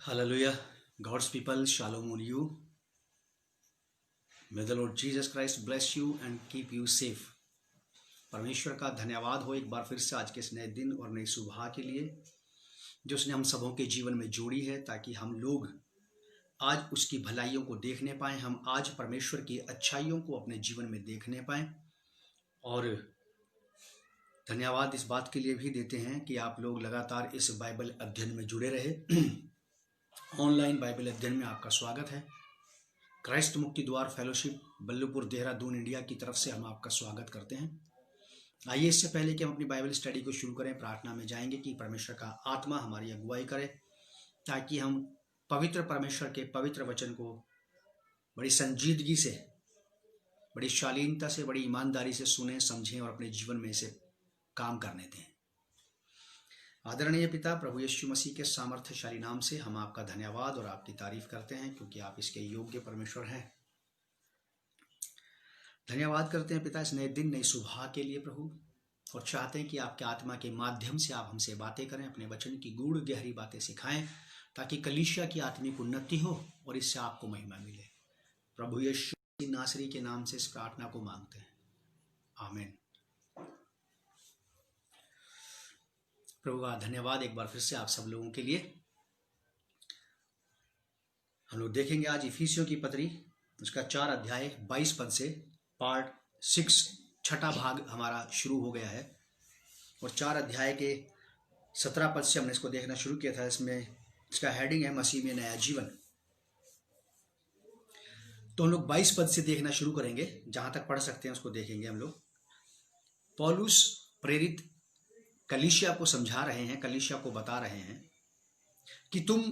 Hallelujah. God's people, shalom on you. May the Lord Jesus Christ bless you and keep you safe. परमेश्वर का धन्यवाद हो एक बार फिर से आज के इस नए दिन और नई सुबह के लिए जो उसने हम सबों के जीवन में जोड़ी है, ताकि हम लोग आज उसकी भलाइयों को देखने पाएं, हम आज परमेश्वर की अच्छाइयों को अपने जीवन में देखने पाएं। और धन्यवाद इस बात के लिए भी देते हैं कि आप लोग लगातार इस बाइबल अध्ययन में जुड़े रहे। ऑनलाइन बाइबल अध्ययन में आपका स्वागत है। क्राइस्ट मुक्ति द्वार फेलोशिप बल्लभपुर देहरादून इंडिया की तरफ से हम आपका स्वागत करते हैं। आइए इससे पहले कि हम अपनी बाइबल स्टडी को शुरू करें, प्रार्थना में जाएंगे कि परमेश्वर का आत्मा हमारी अगुवाई करे, ताकि हम पवित्र परमेश्वर के पवित्र वचन को बड़ी संजीदगी से, बड़ी शालीनता से, बड़ी ईमानदारी से सुने, समझें और अपने जीवन में इसे काम करने दें। आदरणीय पिता प्रभु यीशु मसीह के सामर्थ्यशाली नाम से हम आपका धन्यवाद और आपकी तारीफ करते हैं, क्योंकि आप इसके योग्य परमेश्वर हैं। धन्यवाद करते हैं पिता इस नए दिन, नई सुबह के लिए प्रभु, और चाहते हैं कि आपके आत्मा के माध्यम से आप हमसे बातें करें, अपने वचन की गूढ़ गहरी बातें सिखाएं, ताकि कलीसिया की आत्मिक उन्नति हो और इससे आपको महिमा मिले। प्रभु यीशु नासरी के नाम से इस प्रार्थना को मांगते हैं, आमीन। प्रभु का धन्यवाद एक बार फिर से आप सब लोगों के लिए। हम लोग देखेंगे आज इफिसियों की पत्री, उसका 4 अध्याय 22 पद से पार्ट 6 छठा भाग हमारा शुरू हो गया है। और 4 अध्याय के 17 पद से हमने इसको देखना शुरू किया था। इसमें इसका हेडिंग है मसीह में नया जीवन। तो हम लोग 22 पद से देखना शुरू करेंगे, जहां तक पढ़ सकते हैं उसको देखेंगे हम लोग। पौलुस प्रेरित कलीसिया को समझा रहे हैं, कलीसिया को बता रहे हैं कि तुम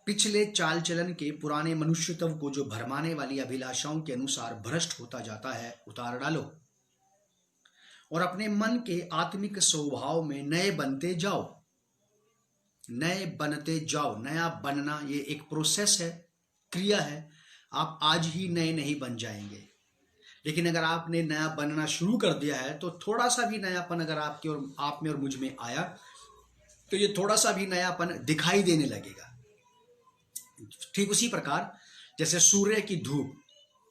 पिछले चाल चलन के पुराने मनुष्यत्व को, जो भरमाने वाली अभिलाषाओं के अनुसार भ्रष्ट होता जाता है, उतार डालो और अपने मन के आत्मिक स्वभाव में नए बनते जाओ। नए बनते जाओ। नया बनना ये एक प्रोसेस है, क्रिया है। आप आज ही नए नहीं बन जाएंगे, लेकिन अगर आपने नया बनना शुरू कर दिया है तो थोड़ा सा भी नयापन अगर आपके और आप में और मुझ में आया तो ये थोड़ा सा भी नयापन दिखाई देने लगेगा। ठीक उसी प्रकार जैसे सूर्य की धूप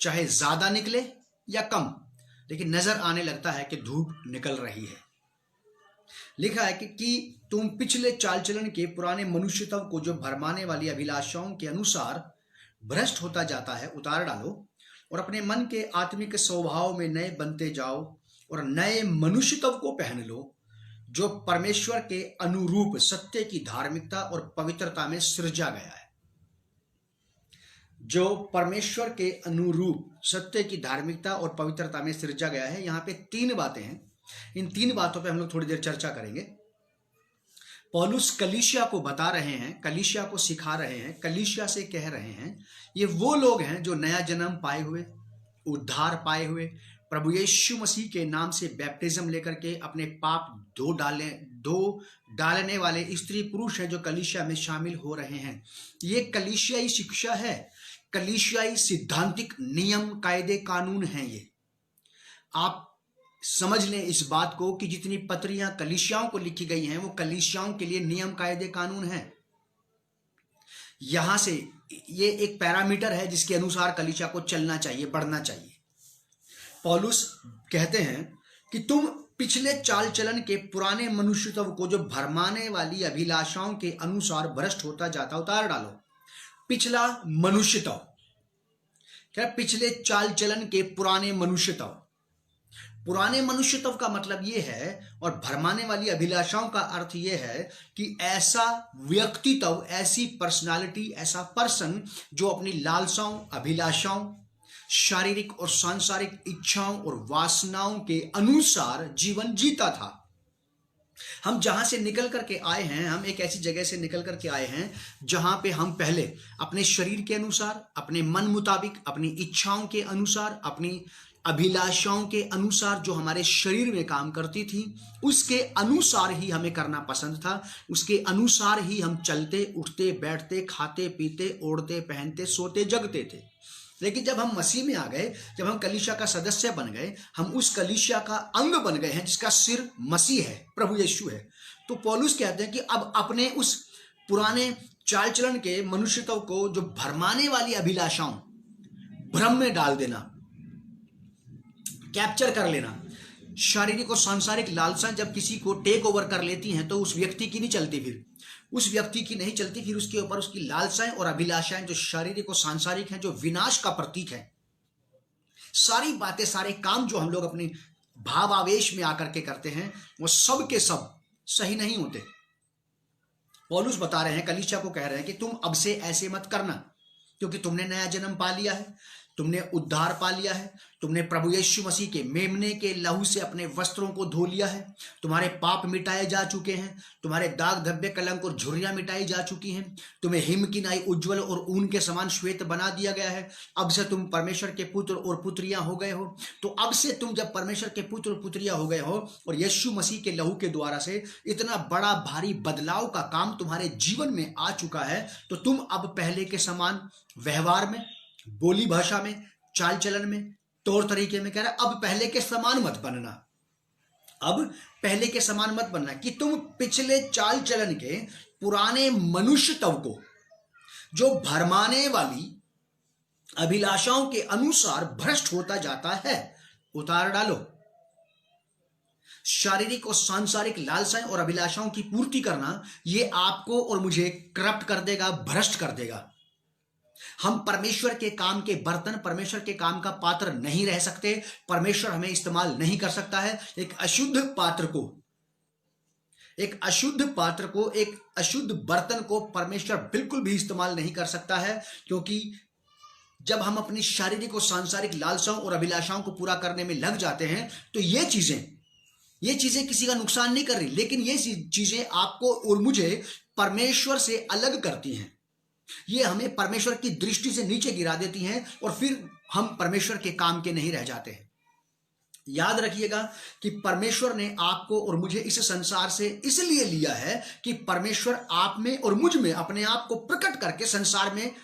चाहे ज्यादा निकले या कम, लेकिन नजर आने लगता है कि धूप निकल रही है। लिखा है कि तुम पिछले चाल चलन के पुराने मनुष्यत्व को, जो भरमाने वाली अभिलाषाओं के अनुसार भ्रष्ट होता जाता है, उतार डालो और अपने मन के आत्मिक स्वभाव में नए बनते जाओ और नए मनुष्यत्व को पहन लो, जो परमेश्वर के अनुरूप सत्य की धार्मिकता और पवित्रता में सृजा गया है। जो परमेश्वर के अनुरूप सत्य की धार्मिकता और पवित्रता में सृजा गया है। यहां पे 3 बातें हैं। इन 3 बातों पे हम लोग थोड़ी देर चर्चा करेंगे। पौलुस कलीसिया को बता रहे हैं, कलीसिया को सिखा रहे हैं, कलीसिया से कह रहे हैं, ये वो लोग हैं जो नया जन्म पाए हुए, उद्धार पाए हुए, प्रभु यीशु मसीह के नाम से बैप्टिज्म लेकर के अपने पाप धो डालने वाले स्त्री पुरुष हैं, जो कलीसिया में शामिल हो रहे हैं। ये कलीसियाई शिक्षा है, कलीसियाई सिद्धांतिक नियम कायदे कानून हैं। ये आप समझ लें इस बात को कि जितनी पत्रियां कलीसियाओं को लिखी गई हैं, वो कलीसियाओं के लिए नियम कायदे कानून हैं। यहां से ये एक पैरामीटर है जिसके अनुसार कलीसिया को चलना चाहिए, बढ़ना चाहिए। पौलुस कहते हैं कि तुम पिछले चाल चलन के पुराने मनुष्यत्व को, जो भरमाने वाली अभिलाषाओं के अनुसार भ्रष्ट होता जाता, उतार डालो। पिछला मनुष्यत्व क्या? पिछले चाल चलन के पुराने मनुष्यत्व। पुराने मनुष्यत्व का मतलब यह है, और भरमाने वाली अभिलाषाओं का अर्थ यह है कि ऐसा व्यक्तित्व, ऐसी पर्सनालिटी, ऐसा पर्सन जो अपनी लालसाओं, अभिलाषाओं, शारीरिक और सांसारिक इच्छाओं और वासनाओं के अनुसार जीवन जीता था। हम जहां से निकल करके आए हैं, हम एक ऐसी जगह से निकल करके आए हैं जहां पे हम पहले अपने शरीर के अनुसार, अपने मन मुताबिक, अपनी इच्छाओं के अनुसार, अपनी अभिलाषाओं के अनुसार जो हमारे शरीर में काम करती थी, उसके अनुसार ही हमें करना पसंद था। उसके अनुसार ही हम चलते, उठते, बैठते, खाते, पीते, ओढ़ते, पहनते, सोते, जगते थे। लेकिन जब हम मसीह में आ गए, जब हम कलीसिया का सदस्य बन गए, हम उस कलीसिया का अंग बन गए हैं जिसका सिर मसीह है, प्रभु यीशु है। तो पौलुस कहते हैं कि अब अपने उस पुराने चाल चलन के मनुष्यत्व को जो भरमाने वाली अभिलाषाओं, भ्रम में डाल देना, कैप्चर कर लेना। शारीरिक और सांसारिक लालसाएं जब किसी को टेक ओवर कर लेती हैं तो उस व्यक्ति की नहीं चलती, फिर उस व्यक्ति की नहीं चलती, फिर उसके ऊपर उसकी लालसाएं और अभिलाषाएं जो शारीरिक और सांसारिक हैं, जो विनाश का प्रतीक है, सारी बातें, सारे काम जो हम लोग अपने भावावेश में आकर के करते हैं, वो सब के सब सही नहीं होते। पौलुस बता रहे हैं, कलीसिया को कह रहे हैं कि तुम अब से ऐसे मत करना, क्योंकि तुमने नया जन्म पा लिया है, तुमने उद्धार पा लिया है, तुमने प्रभु यीशु मसीह के मेमने के लहू से अपने वस्त्रों को धो लिया है, तुम्हारे पाप मिटाए जा चुके हैं, तुम्हारे दाग धब्बे कलंक और झुर्रियां मिटाई जा चुकी हैं, तुम्हें हिम की नाई उज्ज्वल और ऊन के समान श्वेत बना दिया गया है। अब से तुम परमेश्वर के पुत्र और पुत्रियां हो गए हो। तो अब से तुम जब परमेश्वर के पुत्र और पुत्रियां हो गए हो और यीशु मसीह के लहू के द्वारा से इतना बड़ा भारी बदलाव का काम तुम्हारे जीवन में आ चुका है, तो तुम अब पहले के समान व्यवहार में, बोली भाषा में, चाल चलन में, तौर तरीके में, कह रहा है अब पहले के समान मत बनना। अब पहले के समान मत बनना कि तुम पिछले चाल चलन के पुराने मनुष्यत्व को जो भरमाने वाली अभिलाषाओं के अनुसार भ्रष्ट होता जाता है, उतार डालो। शारीरिक और सांसारिक लालसाएं और अभिलाषाओं की पूर्ति करना, ये आपको और मुझे करप्ट कर देगा, भ्रष्ट कर देगा। हम परमेश्वर के काम के बर्तन, परमेश्वर के काम का पात्र नहीं रह सकते। परमेश्वर हमें इस्तेमाल नहीं कर सकता है। एक अशुद्ध पात्र को, एक अशुद्ध बर्तन को परमेश्वर बिल्कुल भी इस्तेमाल नहीं कर सकता है, क्योंकि जब हम अपनी शारीरिक और सांसारिक लालसाओं और अभिलाषाओं को पूरा करने में लग जाते हैं तो ये चीजें किसी का नुकसान नहीं कर रही, लेकिन ये चीजें आपको और मुझे परमेश्वर से अलग करती हैं। ये हमें परमेश्वर की दृष्टि से नीचे गिरा देती हैं और फिर हम परमेश्वर के काम के नहीं रह जाते हैं। याद रखिएगा कि परमेश्वर ने आपको और मुझे इस संसार से इसलिए लिया है कि परमेश्वर आप में और मुझ में अपने आप को प्रकट करके संसार में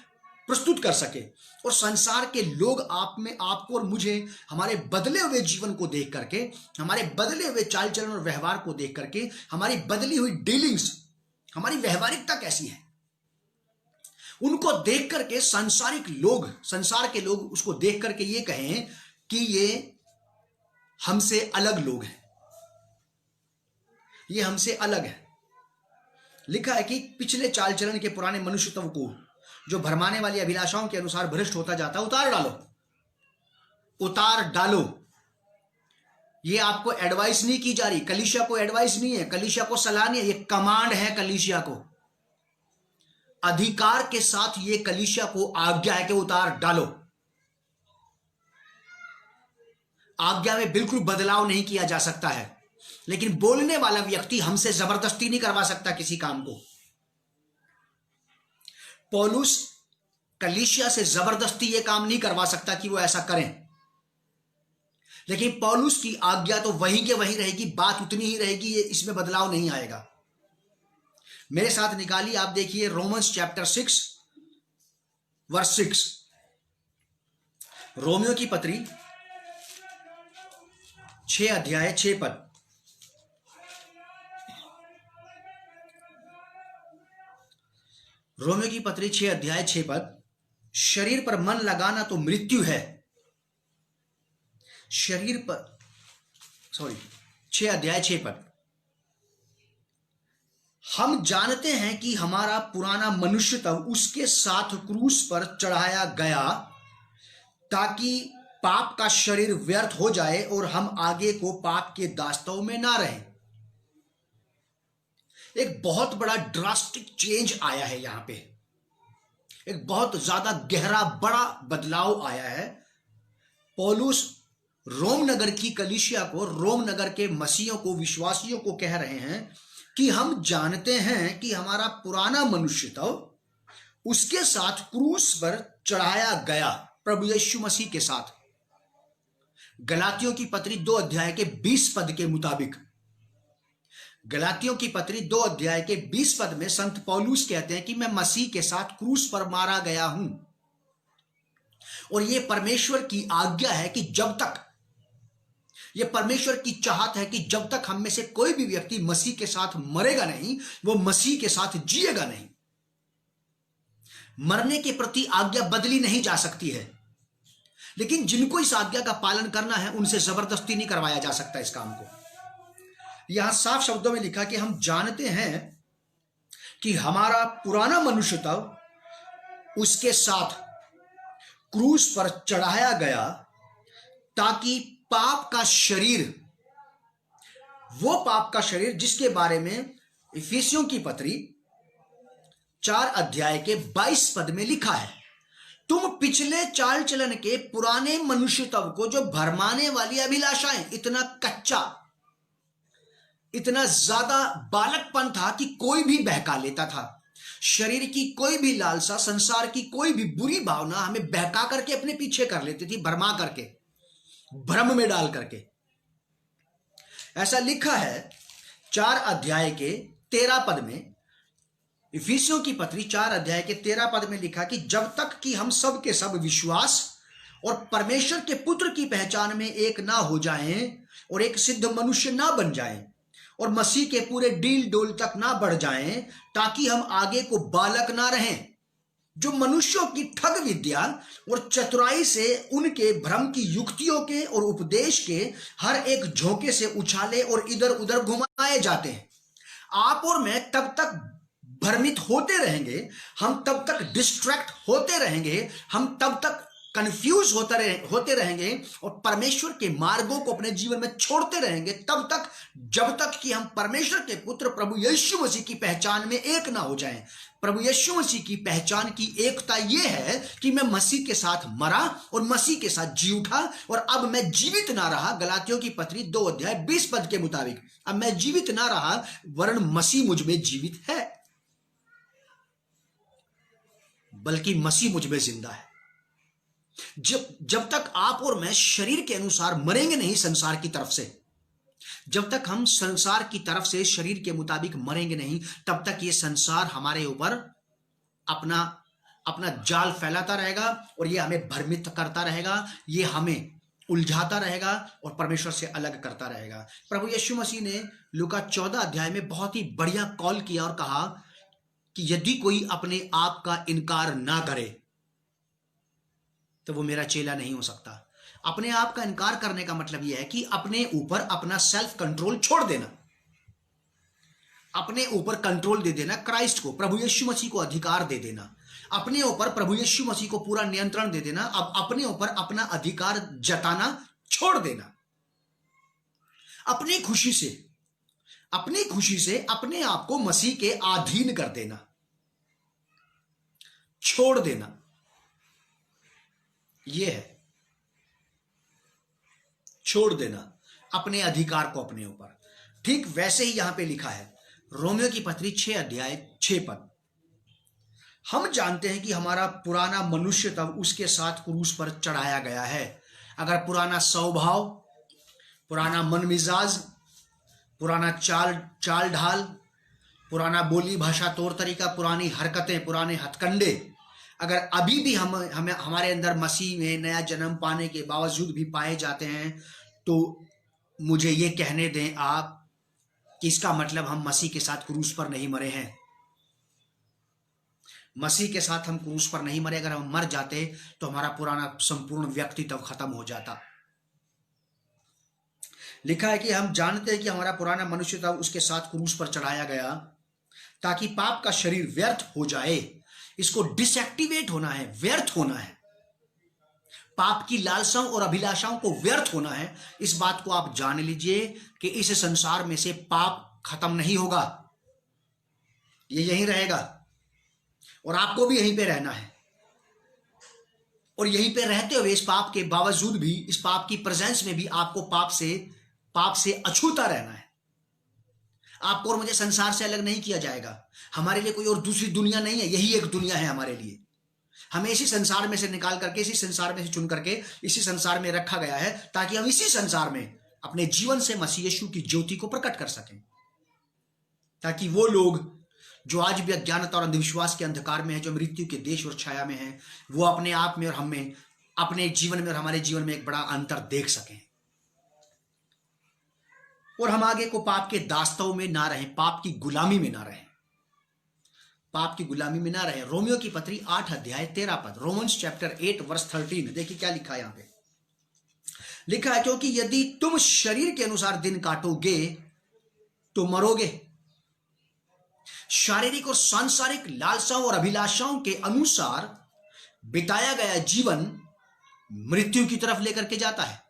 प्रस्तुत कर सके, और संसार के लोग आप में, आपको और मुझे हमारे बदले हुए जीवन को देख करके, हमारे बदले हुए चाल चलन और व्यवहार को देख करके, हमारी बदली हुई डीलिंग्स, हमारी व्यवहारिकता कैसी है, उनको देख करके संसार के लोग उसको देख करके ये कहें कि ये हमसे अलग लोग हैं, ये हमसे अलग है। लिखा है कि पिछले चाल चलन के पुराने मनुष्यत्व को जो भरमाने वाली अभिलाषाओं के अनुसार भ्रष्ट होता जाता है, उतार डालो। ये आपको एडवाइस नहीं की जा रही, कलीसिया को एडवाइस नहीं है, कलीसिया को सलाह नहीं है, ये कमांड है कलीसिया को। अधिकार के साथ ये कलीसिया को आज्ञा है कि उतार डालो। आज्ञा में बिल्कुल बदलाव नहीं किया जा सकता है, लेकिन बोलने वाला व्यक्ति हमसे जबरदस्ती नहीं करवा सकता किसी काम को। पौलुस कलीसिया से जबरदस्ती ये काम नहीं करवा सकता कि वो ऐसा करें, लेकिन पौलुस की आज्ञा तो वहीं के वहीं रहेगी, बात उतनी ही रहेगी, ये इसमें बदलाव नहीं आएगा। मेरे साथ निकालिए, आप देखिए रोमन्स चैप्टर 6 वर्स 6। रोमियो की पत्री 6 अध्याय 6 पद। रोमियो की पत्री 6 अध्याय 6 पद। शरीर पर मन लगाना तो मृत्यु है। 6 अध्याय 6 पद। हम जानते हैं कि हमारा पुराना मनुष्यत्व उसके साथ क्रूस पर चढ़ाया गया, ताकि पाप का शरीर व्यर्थ हो जाए और हम आगे को पाप के दास्तों में ना रहें। एक बहुत बड़ा ड्रास्टिक चेंज आया है यहां पे, एक बहुत ज्यादा गहरा बड़ा बदलाव आया है। पौलुस रोम नगर की कलीसिया को, रोम नगर के मसीहों को, विश्वासियों को कह रहे हैं कि हम जानते हैं कि हमारा पुराना मनुष्यत्व उसके साथ क्रूस पर चढ़ाया गया, प्रभु यीशु मसीह के साथ। गलातियों की पत्री 2 अध्याय के 20 पद के मुताबिक, गलातियों की पत्री 2 अध्याय के 20 पद में संत पौलुस कहते हैं कि मैं मसीह के साथ क्रूस पर मारा गया हूं। और यह परमेश्वर की आज्ञा है कि जब तक, यह परमेश्वर की चाहत है कि जब तक हम में से कोई भी व्यक्ति मसीह के साथ मरेगा नहीं, वो मसीह के साथ जिएगा नहीं। मरने के प्रति आज्ञा बदली नहीं जा सकती है, लेकिन जिनको इस आज्ञा का पालन करना है उनसे जबरदस्ती नहीं करवाया जा सकता इस काम को। यहां साफ शब्दों में लिखा कि हम जानते हैं कि हमारा पुराना मनुष्यत्व उसके साथ क्रूस पर चढ़ाया गया, ताकि पाप का शरीर, वो पाप का शरीर जिसके बारे में इफिसियों की पत्री 4 अध्याय के 22 पद में लिखा है, तुम पिछले चाल चलन के पुराने मनुष्यत्व को, जो भरमाने वाली अभिलाषाएं, इतना कच्चा, इतना ज्यादा बालकपन था कि कोई भी बहका लेता था, शरीर की कोई भी लालसा, संसार की कोई भी बुरी भावना हमें बहका करके अपने पीछे कर लेती थी, भरमा करके, भ्रम में डाल करके। ऐसा लिखा है 4 अध्याय के 13 पद में, इफिसियों की पत्री 4 अध्याय के 13 पद में लिखा कि जब तक कि हम सब के सब विश्वास और परमेश्वर के पुत्र की पहचान में एक ना हो जाएं और एक सिद्ध मनुष्य ना बन जाएं और मसीह के पूरे डील डोल तक ना बढ़ जाएं, ताकि हम आगे को बालक ना रहें, जो मनुष्यों की ठग विद्या और चतुराई से, उनके भ्रम की युक्तियों के और उपदेश के हर एक झोंके से उछाले और इधर उधर घुमाए जाते हैं। आप और मैं तब तक भ्रमित होते रहेंगे, हम तब तक डिस्ट्रैक्ट होते रहेंगे, हम तब तक कंफ्यूज होते रहेंगे और परमेश्वर के मार्गों को अपने जीवन में छोड़ते रहेंगे, तब तक जब तक कि हम परमेश्वर के पुत्र प्रभु यीशु मसीह की पहचान में एक ना हो जाएं। प्रभु यीशु मसीह की पहचान की एकता यह है कि मैं मसीह के साथ मरा और मसीह के साथ जी उठा, और अब मैं जीवित ना रहा, गलातियों की पत्री 2 अध्याय 20 पद के मुताबिक, अब मैं जीवित ना रहा वरन मसीह मुझ में जीवित है, बल्कि मसीह मुझ में जिंदा है। जब तक आप और मैं शरीर के अनुसार मरेंगे नहीं संसार की तरफ से, जब तक हम संसार की तरफ से शरीर के मुताबिक मरेंगे नहीं, तब तक ये संसार हमारे ऊपर अपना अपना जाल फैलाता रहेगा और ये हमें भ्रमित करता रहेगा, ये हमें उलझाता रहेगा और परमेश्वर से अलग करता रहेगा। प्रभु यीशु मसीह ने लूका 14 अध्याय में बहुत ही बढ़िया कॉल किया और कहा कि यदि कोई अपने आप का इनकार ना करे तो वो मेरा चेला नहीं हो सकता। अपने आप का इनकार करने का मतलब यह है कि अपने ऊपर अपना सेल्फ कंट्रोल छोड़ देना, अपने ऊपर कंट्रोल दे देना क्राइस्ट को, प्रभु यीशु मसीह को अधिकार दे देना, अपने ऊपर प्रभु यीशु मसीह को पूरा नियंत्रण दे देना, अब अपने ऊपर अपना अधिकार जताना छोड़ देना, अपनी खुशी से अपने आप को मसीह के अधीन कर देना, छोड़ देना, यह है छोड़ देना अपने अधिकार को अपने ऊपर। ठीक वैसे ही यहां पे लिखा है रोमियो की पत्री 6 अध्याय 6 पद, हम जानते हैं कि हमारा पुराना मनुष्य तब उसके साथ क्रूस पर चढ़ाया गया है। अगर पुराना स्वभाव, पुराना मन मिजाज, पुराना चाल ढाल, पुराना बोली भाषा तौर तरीका, पुरानी हरकतें, पुराने हथकंडे अगर अभी भी हमारे अंदर मसीह में नया जन्म पाने के बावजूद भी पाए जाते हैं, तो मुझे ये कहने दें आप कि इसका मतलब हम मसीह के साथ क्रूस पर नहीं मरे हैं। मसीह के साथ हम क्रूस पर नहीं मरे। अगर हम मर जाते तो हमारा पुराना संपूर्ण व्यक्तित्व खत्म हो जाता। लिखा है कि हम जानते हैं कि हमारा पुराना मनुष्य था उसके साथ क्रूस पर चढ़ाया गया, ताकि पाप का शरीर व्यर्थ हो जाए। इसको डिसएक्टिवेट होना है, व्यर्थ होना है, पाप की लालसाओं और अभिलाषाओं को व्यर्थ होना है। इस बात को आप जान लीजिए कि इस संसार में से पाप खत्म नहीं होगा, ये यहीं रहेगा और आपको भी यहीं पे रहना है। और यहीं पे रहते हुए इस पाप के बावजूद भी, इस पाप की प्रेजेंस में भी आपको पाप से अछूता रहना है। आपको और मुझे संसार से अलग नहीं किया जाएगा। हमारे लिए कोई और दूसरी दुनिया नहीं है, यही एक दुनिया है हमारे लिए। हमें इसी संसार में से निकाल करके, इसी संसार में से चुन करके इसी संसार में रखा गया है, ताकि हम इसी संसार में अपने जीवन से मसीह यीशु की ज्योति को प्रकट कर सकें, ताकि वो लोग जो आज भी अज्ञानता और अंधविश्वास के अंधकार में है, जो मृत्यु के देश और छाया में है, वो अपने आप में और हम में, अपने जीवन में और हमारे जीवन में एक बड़ा अंतर देख सकें और हम आगे को पाप के दास्तों में ना रहें, पाप की गुलामी में ना रहें। पाप की गुलामी में ना रहे। रोमियो की पत्री 8 अध्याय 13 पद, रोमन्स चैप्टर 8 वर्स 13, देखिए क्या लिखा है यहां पे। लिखा है, क्योंकि यदि तुम शरीर के अनुसार दिन काटोगे तो मरोगे। शारीरिक और सांसारिक लालसाओं और अभिलाषाओं के अनुसार बिताया गया जीवन मृत्यु की तरफ लेकर के जाता है।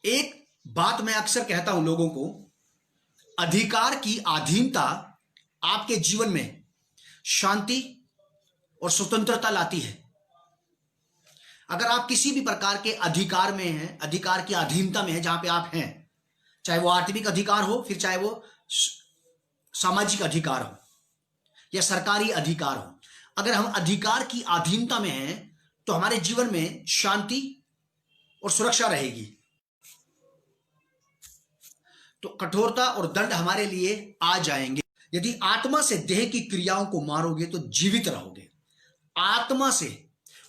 एक बात मैं अक्सर कहता हूं लोगों को, अधिकार की अधीनता आपके जीवन में शांति और स्वतंत्रता लाती है। अगर आप किसी भी प्रकार के अधिकार में हैं, अधिकार की अधीनता में है, जहां पे आप हैं, चाहे वो आर्थिक अधिकार हो, फिर चाहे वो सामाजिक अधिकार हो या सरकारी अधिकार हो, अगर हम अधिकार की अधीनता में हैं तो हमारे जीवन में शांति और सुरक्षा रहेगी। तो कठोरता और दंड हमारे लिए आ जाएंगे। यदि आत्मा से देह की क्रियाओं को मारोगे तो जीवित रहोगे। आत्मा से,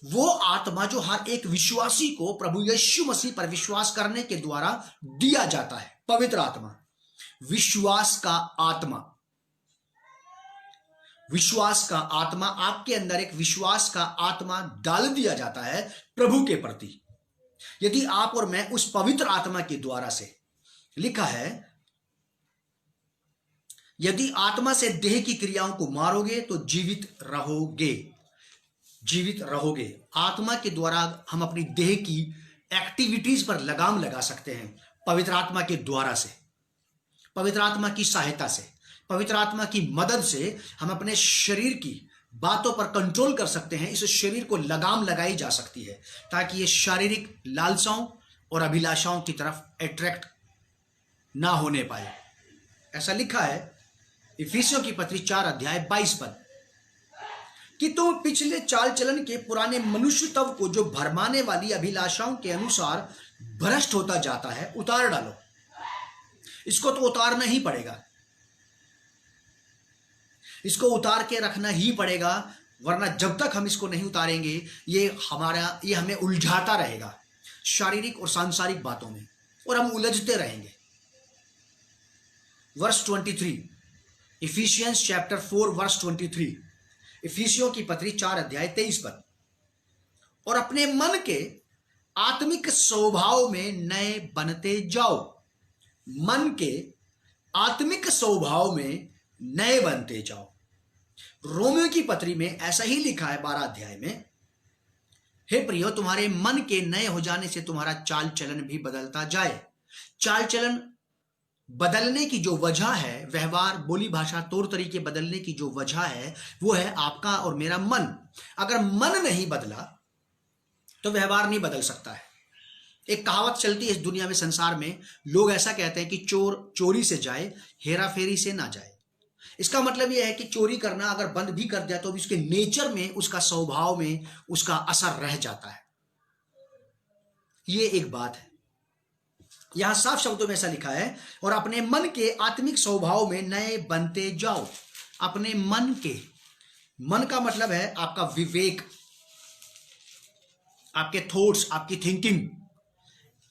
वो आत्मा जो हर एक विश्वासी को प्रभु यीशु मसीह पर विश्वास करने के द्वारा दिया जाता है, पवित्र आत्मा, विश्वास का आत्मा, विश्वास का आत्मा, आपके अंदर एक विश्वास का आत्मा डाल दिया जाता है प्रभु के प्रति। यदि आप और मैं उस पवित्र आत्मा के द्वारा से, लिखा है, यदि आत्मा से देह की क्रियाओं को मारोगे तो जीवित रहोगे। जीवित रहोगे। आत्मा के द्वारा हम अपनी देह की एक्टिविटीज पर लगाम लगा सकते हैं, पवित्र आत्मा के द्वारा से, पवित्र आत्मा की सहायता से, पवित्र आत्मा की मदद से हम अपने शरीर की बातों पर कंट्रोल कर सकते हैं। इस शरीर को लगाम लगाई जा सकती है ताकि ये शारीरिक लालसाओं और अभिलाषाओं की तरफ अट्रैक्ट ना होने पाए। ऐसा लिखा है इफिसियों की पत्री 4 अध्याय 22 पद, कि तुम पिछले चाल चलन के पुराने मनुष्य तब को जो भरमाने वाली अभिलाषाओं के अनुसार भ्रष्ट होता जाता है उतार डालो। इसको तो उतारना ही पड़ेगा, इसको उतार के रखना ही पड़ेगा, वरना जब तक हम इसको नहीं उतारेंगे ये हमें उलझाता रहेगा शारीरिक और सांसारिक बातों में, और हम उलझते रहेंगे। वर्स 23, इफिशियंस चैप्टर 4 वर्स 23, इफिसियों की पत्री 4 अध्याय 23 पद, और अपने मन के आत्मिक स्वभाव में नए बनते जाओ। मन के आत्मिक स्वभाव में नए बनते जाओ। रोमियो की पत्री में ऐसा ही लिखा है 12 अध्याय में, हे प्रियो, तुम्हारे मन के नए हो जाने से तुम्हारा चाल चलन भी बदलता जाए। चाल चलन बदलने की जो वजह है, व्यवहार, बोली भाषा, तौर तरीके बदलने की जो वजह है, वो है आपका और मेरा मन। अगर मन नहीं बदला तो व्यवहार नहीं बदल सकता है। एक कहावत चलती है इस दुनिया में, संसार में, लोग ऐसा कहते हैं कि चोर चोरी से जाए, हेरा फेरी से ना जाए। इसका मतलब यह है कि चोरी करना अगर बंद भी कर दिया तो भी उसके नेचर में, उसका स्वभाव में उसका असर रह जाता है। ये एक बात है। यहां साफ शब्दों में ऐसा लिखा है, और अपने मन के आत्मिक स्वभाव में नए बनते जाओ। अपने मन के, मन का मतलब है आपका विवेक, आपके थॉट्स, आपकी थिंकिंग,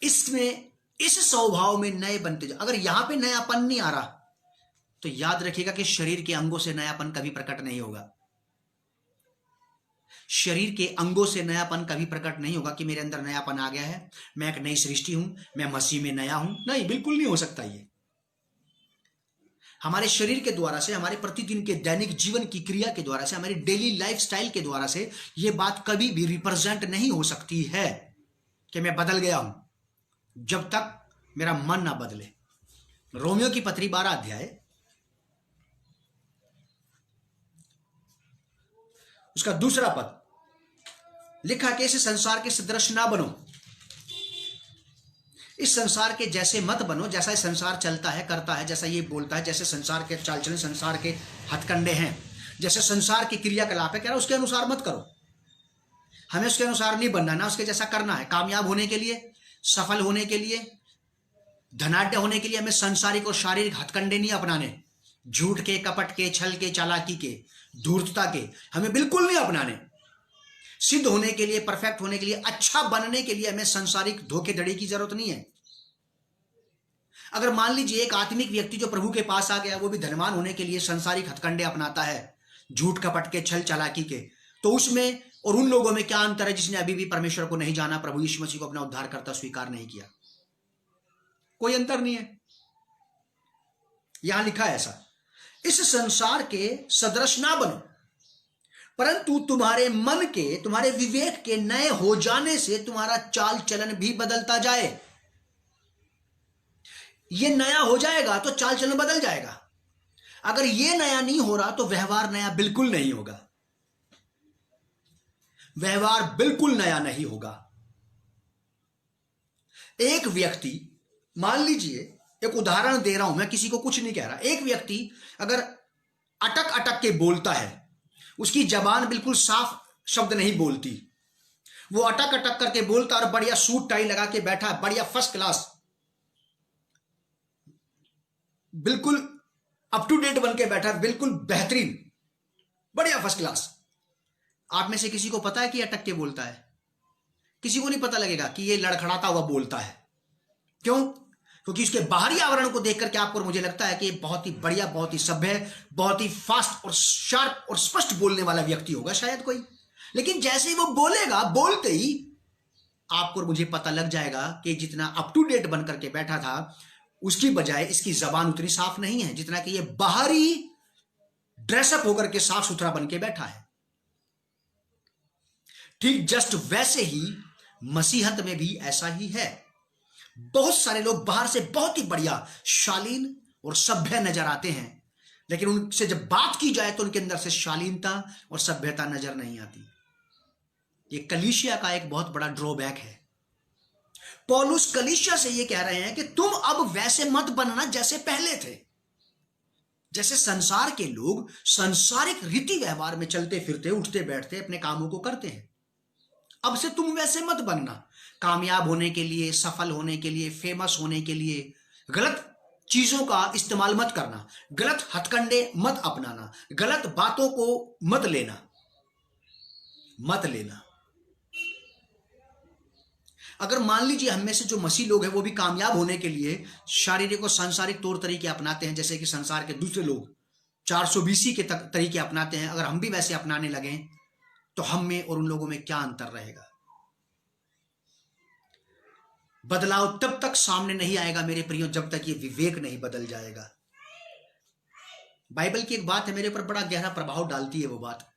इसमें, इस स्वभाव में नए बनते जाओ। अगर यहां पे नयापन नहीं आ रहा तो याद रखिएगा कि शरीर के अंगों से नयापन कभी प्रकट नहीं होगा। शरीर के अंगों से नयापन कभी प्रकट नहीं होगा कि मेरे अंदर नयापन आ गया है, मैं एक नई सृष्टि हूं, मैं मसीह में नया हूं। नहीं, बिल्कुल नहीं हो सकता। ये हमारे शरीर के द्वारा से, हमारे प्रतिदिन के दैनिक जीवन की क्रिया के द्वारा से, हमारी डेली लाइफस्टाइल के द्वारा से यह बात कभी भी रिप्रेजेंट नहीं हो सकती है कि मैं बदल गया हूं, जब तक मेरा मन ना बदले। रोमियो की पत्री 12 अध्याय उसका दूसरा पद लिखा कि इस संसार के सदृश ना बनो, इस संसार के जैसे मत बनो, जैसा इस संसार चलता है, करता है, जैसा ये बोलता है, जैसे संसार के चाल चलन, संसार के हथकंडे हैं, जैसे संसार की क्रियाकलाप है, कह रहा उसके अनुसार मत करो। हमें उसके अनुसार नहीं बनना, ना उसके जैसा करना है। कामयाब होने के लिए, सफल होने के लिए, धनाढ्य होने के लिए हमें संसारिक और शारीरिक हथकंडे नहीं अपनाने। झूठ के, कपट के, छल के, चालाकी के, धूर्तता के हमें बिल्कुल नहीं अपनाने। सिद्ध होने के लिए, परफेक्ट होने के लिए, अच्छा बनने के लिए हमें संसारिक धोखेधड़ी की जरूरत नहीं है। अगर मान लीजिए एक आत्मिक व्यक्ति जो प्रभु के पास आ गया, वो भी धनवान होने के लिए संसारिक हथकंडे अपनाता है, झूठ कपट के, छल चालाकी के, तो उसमें और उन लोगों में क्या अंतर है जिसने अभी भी परमेश्वर को नहीं जाना, प्रभु यीशु मसीह को अपना उद्धारकर्ता स्वीकार नहीं किया? कोई अंतर नहीं है। यहां लिखा है ऐसा, इस संसार के सदृश ना बनो, परंतु तुम्हारे मन के, तुम्हारे विवेक के नए हो जाने से तुम्हारा चाल चलन भी बदलता जाए। ये नया हो जाएगा तो चाल चलन बदल जाएगा। अगर ये नया नहीं हो रहा तो व्यवहार नया बिल्कुल नहीं होगा, व्यवहार बिल्कुल नया नहीं होगा। एक व्यक्ति, मान लीजिए, एक उदाहरण दे रहा हूं मैं, किसी को कुछ नहीं कह रहा, एक व्यक्ति अगर अटक अटक के बोलता है, उसकी जबान बिल्कुल साफ शब्द नहीं बोलती, वो अटक अटक करके बोलता और बढ़िया सूट टाई लगा के बैठा, बढ़िया फर्स्ट क्लास, बिल्कुल अप टू डेट बन के बैठा, बिल्कुल बेहतरीन, बढ़िया फर्स्ट क्लास। आप में से किसी को पता है कि अटक के बोलता है? किसी को नहीं पता लगेगा कि ये लड़खड़ाता हुआ बोलता है। क्यों? क्योंकि उसके बाहरी आवरण को देख करके आपको और मुझे लगता है कि बहुत ही बढ़िया, बहुत ही सभ्य, बहुत ही फास्ट और शार्प और स्पष्ट बोलने वाला व्यक्ति होगा शायद कोई। लेकिन जैसे ही वो बोलेगा, बोलते ही आपको और मुझे पता लग जाएगा कि जितना अप टू डेट बन करके बैठा था, उसकी बजाय इसकी जबान उतनी साफ नहीं है जितना कि ये बाहरी ड्रेसअप होकर के साफ सुथरा बन के बैठा है। ठीक जस्ट वैसे ही मसीहत में भी ऐसा ही है। बहुत सारे लोग बाहर से बहुत ही बढ़िया, शालीन और सभ्य नजर आते हैं, लेकिन उनसे जब बात की जाए तो उनके अंदर से शालीनता और सभ्यता नजर नहीं आती। ये कलीसिया का एक बहुत बड़ा ड्रॉबैक है। पौलुस कलीसिया से ये कह रहे हैं कि तुम अब वैसे मत बनना जैसे पहले थे। जैसे संसार के लोग सांसारिक रीति व्यवहार में चलते फिरते, उठते बैठते, अपने कामों को करते हैं, अब से तुम वैसे मत बनना। कामयाब होने के लिए, सफल होने के लिए, फेमस होने के लिए गलत चीजों का इस्तेमाल मत करना, गलत हथकंडे मत अपनाना, गलत बातों को मत लेना। अगर मान लीजिए हम में से जो मसीह लोग हैं वो भी कामयाब होने के लिए शारीरिक और सांसारिक तौर तरीके अपनाते हैं, जैसे कि संसार के दूसरे लोग 420 के तरीके अपनाते हैं, अगर हम भी वैसे अपनाने लगे तो हम में और उन लोगों में क्या अंतर रहेगा? बदलाव तब तक सामने नहीं आएगा मेरे प्रियो, जब तक ये विवेक नहीं बदल जाएगा। बाइबल की एक बात है, मेरे ऊपर बड़ा गहरा प्रभाव डालती है वो बात।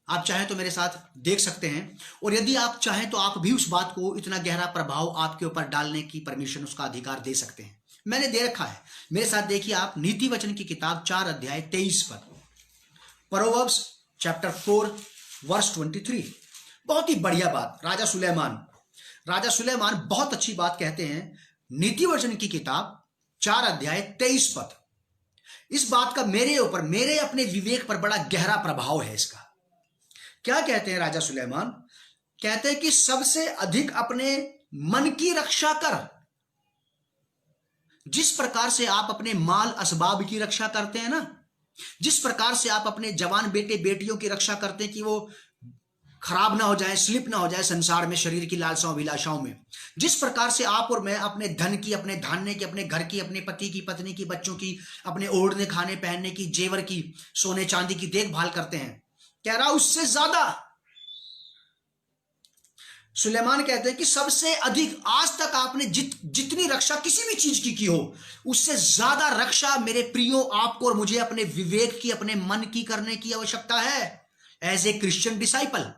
आप चाहें तो मेरे साथ देख सकते हैं, और यदि आप चाहें तो आप भी उस बात को, इतना गहरा प्रभाव आपके ऊपर डालने की परमिशन, उसका अधिकार दे सकते हैं। मैंने दे रखा है, मेरे साथ देखिए आप, नीति वचन की किताब 4 अध्याय 23 पर, प्रोवर्ब्स चैप्टर 4 वर्स 23। बहुत ही बढ़िया बात। राजा सुलेमान बहुत अच्छी बात कहते हैं। नीति वचन की किताब 4 अध्याय 23 पद, इस बात का मेरे ऊपर, मेरे अपने विवेक पर बड़ा गहरा प्रभाव है इसका। क्या कहते हैं राजा सुलेमान? कहते हैं कि सबसे अधिक अपने मन की रक्षा कर। जिस प्रकार से आप अपने माल असबाब की रक्षा करते हैं ना, जिस प्रकार से आप अपने जवान बेटे बेटियों की रक्षा करते हैं कि वो खराब ना हो जाए, स्लिप ना हो जाए संसार में, शरीर की लालसाओं अभिलाषाओं में, जिस प्रकार से आप और मैं अपने धन की, अपने धान्य की, अपने घर की, अपने पति की, पत्नी की, बच्चों की, अपने ओढ़ने खाने पहनने की, जेवर की, सोने चांदी की देखभाल करते हैं, कह रहा उससे ज्यादा सुलेमान कहते हैं कि सबसे अधिक आज तक आपने जितनी रक्षा किसी भी चीज की हो, उससे ज्यादा रक्षा मेरे प्रियो आपको और मुझे अपने विवेक की, अपने मन की करने की आवश्यकता है। एज ए क्रिश्चियन डिसाइपल,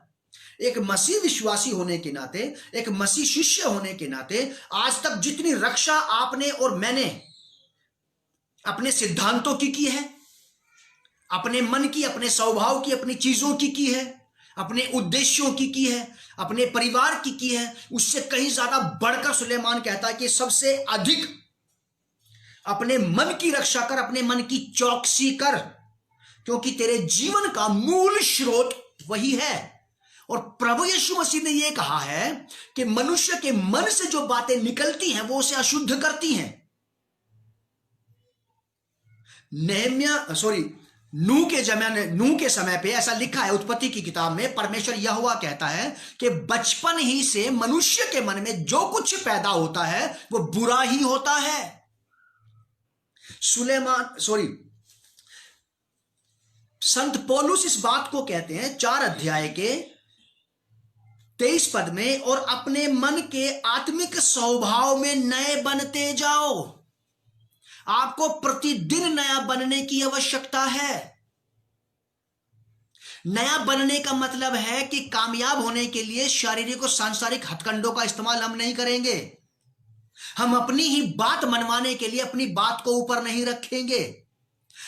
एक मसीह विश्वासी होने के नाते, एक मसीह शिष्य होने के नाते, आज तक जितनी रक्षा आपने और मैंने अपने सिद्धांतों की है, अपने मन की, अपने स्वभाव की, अपनी चीजों की है, अपने उद्देश्यों की है, अपने परिवार की है, उससे कहीं ज्यादा बढ़कर सुलेमान कहता है कि सबसे अधिक अपने मन की रक्षा कर, अपने मन की चौकसी कर, क्योंकि तेरे जीवन का मूल स्रोत वही है। और प्रभु यीशु मसीह ने यह कहा है कि मनुष्य के मन से जो बातें निकलती हैं वो उसे अशुद्ध करती हैं। नूह के समय पे ऐसा लिखा है उत्पत्ति की किताब में, परमेश्वर यहोवा कहता है कि बचपन ही से मनुष्य के मन में जो कुछ पैदा होता है वो बुरा ही होता है। संत पौलुस इस बात को कहते हैं 4 अध्याय के 23 पद में, और अपने मन के आत्मिक स्वभाव में नए बनते जाओ। आपको प्रतिदिन नया बनने की आवश्यकता है। नया बनने का मतलब है कि कामयाब होने के लिए शारीरिक और सांसारिक हथकंडों का इस्तेमाल हम नहीं करेंगे। हम अपनी ही बात मनवाने के लिए अपनी बात को ऊपर नहीं रखेंगे।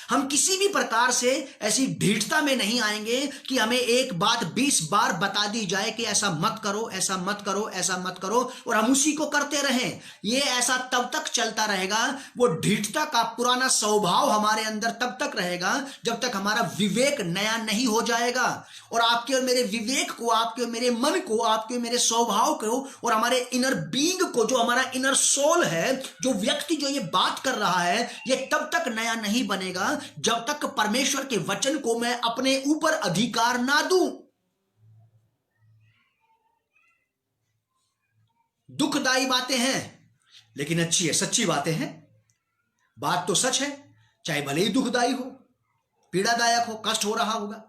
हम किसी भी प्रकार से ऐसी ढीठता में नहीं आएंगे कि हमें एक बात 20 बार बता दी जाए कि ऐसा मत करो, ऐसा मत करो, ऐसा मत करो, और हम उसी को करते रहें। ये ऐसा तब तक चलता रहेगा, वो ढीठता का पुराना स्वभाव हमारे अंदर तब तक रहेगा जब तक हमारा विवेक नया नहीं हो जाएगा। और आपके और मेरे विवेक को, आपके और मेरे मन को, आपके और मेरे स्वभाव को, और हमारे इनर बीइंग को, जो हमारा इनर सोल है, जो व्यक्ति जो ये बात कर रहा है, ये तब तक नया नहीं बनेगा जब तक परमेश्वर के वचन को मैं अपने ऊपर अधिकार ना दूं। दुखदाई बातें हैं लेकिन अच्छी है, सच्ची बातें हैं। बात तो सच है, चाहे भले ही दुखदाई हो, पीड़ादायक हो, कष्ट हो रहा होगा,